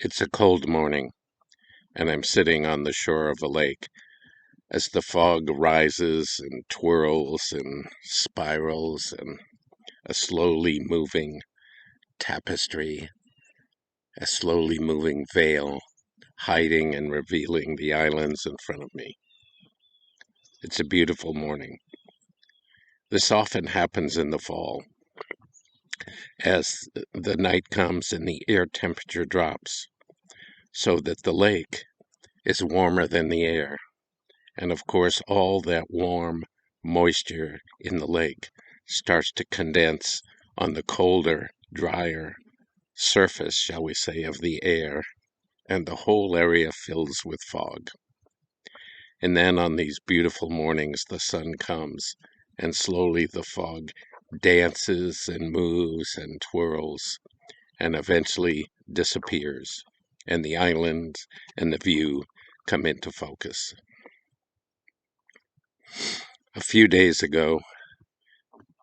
It's a cold morning, and I'm sitting on the shore of a lake as the fog rises and twirls and spirals, and a slowly moving tapestry, a slowly moving veil, hiding and revealing the islands in front of me. It's a beautiful morning. This often happens in the fall as the night comes and the air temperature drops, so that the lake is warmer than the air. And of course, all that warm moisture in the lake starts to condense on the colder, drier surface, shall we say, of the air, and the whole area fills with fog. And then on these beautiful mornings, the sun comes, and slowly the fog dances and moves and twirls, and eventually disappears, and the island and the view come into focus. A few days ago,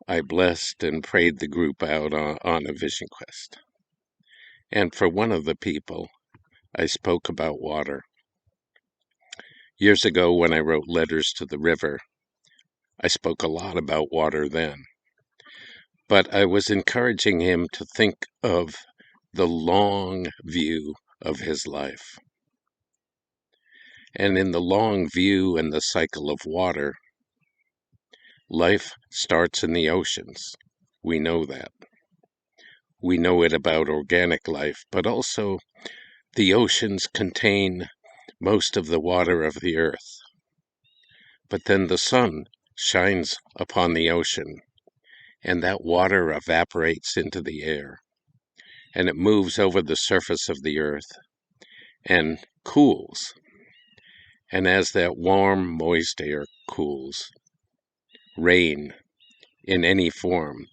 I blessed and prayed the group out on a vision quest. And for one of the people, I spoke about water. Years ago, when I wrote Letters to the River, I spoke a lot about water then. But I was encouraging him to think of the long view of his life. And in the long view and the cycle of water, life starts in the oceans. We know that. We know it about organic life, but also the oceans contain most of the water of the earth. But then the sun shines upon the ocean, and that water evaporates into the air, and it moves over the surface of the earth and cools. And as that warm, moist air cools, rain in any form,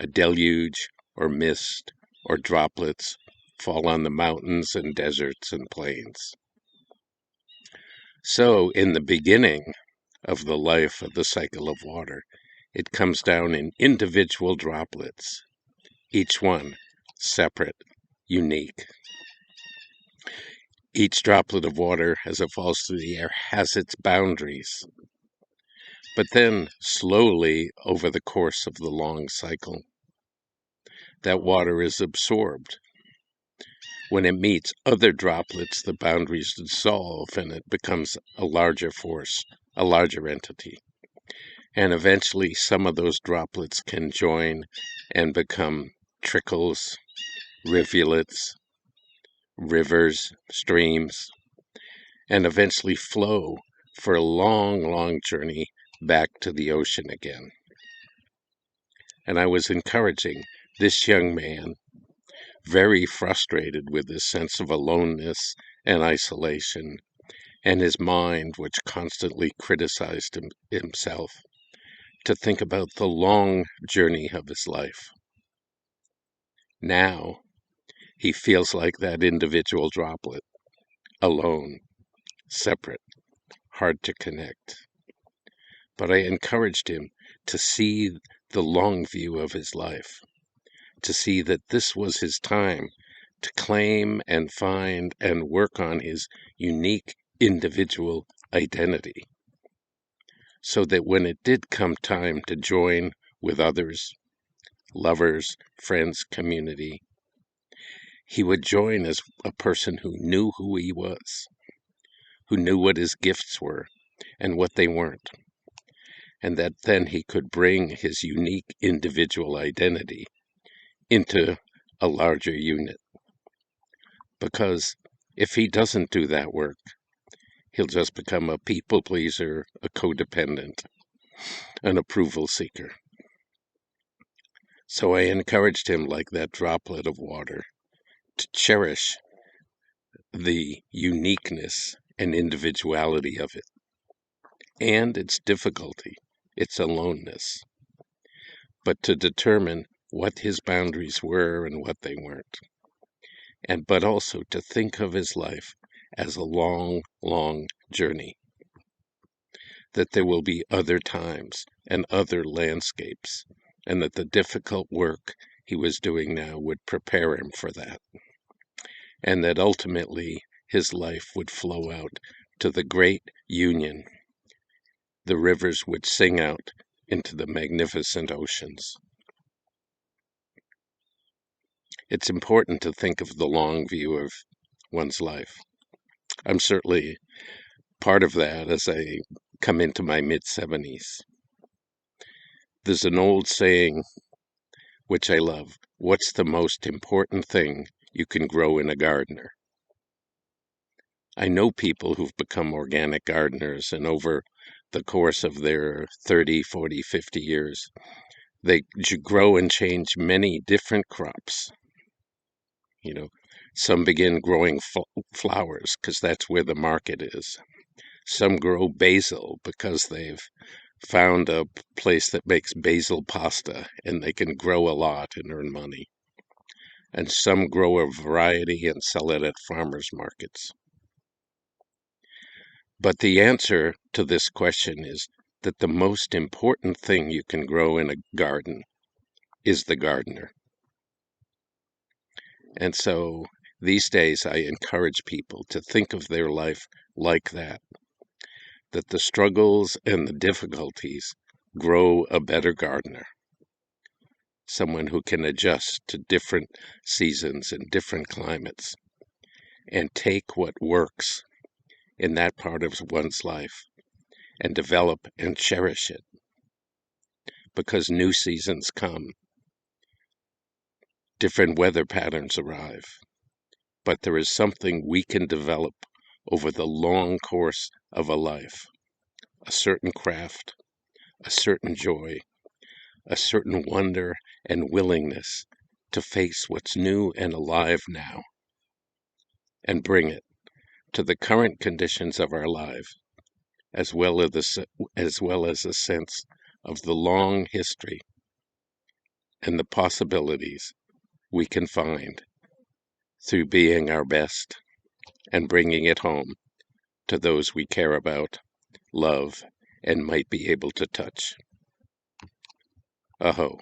a deluge or mist or droplets, fall on the mountains and deserts and plains. So in the beginning of the life of the cycle of water, it comes down in individual droplets, each one separate, unique. Each droplet of water as it falls through the air has its boundaries. But then slowly over the course of the long cycle, that water is absorbed. When it meets other droplets, the boundaries dissolve and it becomes a larger force, a larger entity. And eventually some of those droplets can join and become trickles, rivulets, rivers, streams, and eventually flow for a long, long journey back to the ocean again. And I was encouraging this young man, very frustrated with his sense of aloneness and isolation, and his mind, which constantly criticized himself, to think about the long journey of his life. Now, he feels like that individual droplet, alone, separate, hard to connect. But I encouraged him to see the long view of his life, to see that this was his time to claim and find and work on his unique individual identity, so that when it did come time to join with others, lovers, friends, community, he would join as a person who knew who he was, who knew what his gifts were and what they weren't, and that then he could bring his unique individual identity into a larger unit. Because if he doesn't do that work, he'll just become a people pleaser, a codependent, an approval seeker. So I encouraged him, like that droplet of water, to cherish the uniqueness and individuality of it, and its difficulty, its aloneness, but to determine what his boundaries were and what they weren't, but also to think of his life as a long, long journey, that there will be other times and other landscapes, and that the difficult work he was doing now would prepare him for that. and that ultimately his life would flow out to the great union. The rivers would sing out into the magnificent oceans. It's important to think of the long view of one's life. I'm certainly part of that as I come into my mid-70s. There's an old saying, which I love: what's the most important thing you can grow in a gardener? I know people who've become organic gardeners, and over the course of their 30, 40, 50 years, they grow and change many different crops. You know, some begin growing flowers because that's where the market is. Some grow basil because they've found a place that makes basil pasta and they can grow a lot and earn money. And some grow a variety and sell it at farmers markets. But the answer to this question is that the most important thing you can grow in a garden is the gardener. And so these days I encourage people to think of their life like that the struggles and the difficulties grow a better gardener, someone who can adjust to different seasons and different climates and take what works in that part of one's life and develop and cherish it, because new seasons come, different weather patterns arrive, but there is something we can develop over the long course of a life, a certain craft, a certain joy, a certain wonder and willingness to face what's new and alive now and bring it to the current conditions of our life, as well as a sense of the long history and the possibilities we can find through being our best and bringing it home to those we care about, love, and might be able to touch. Aho.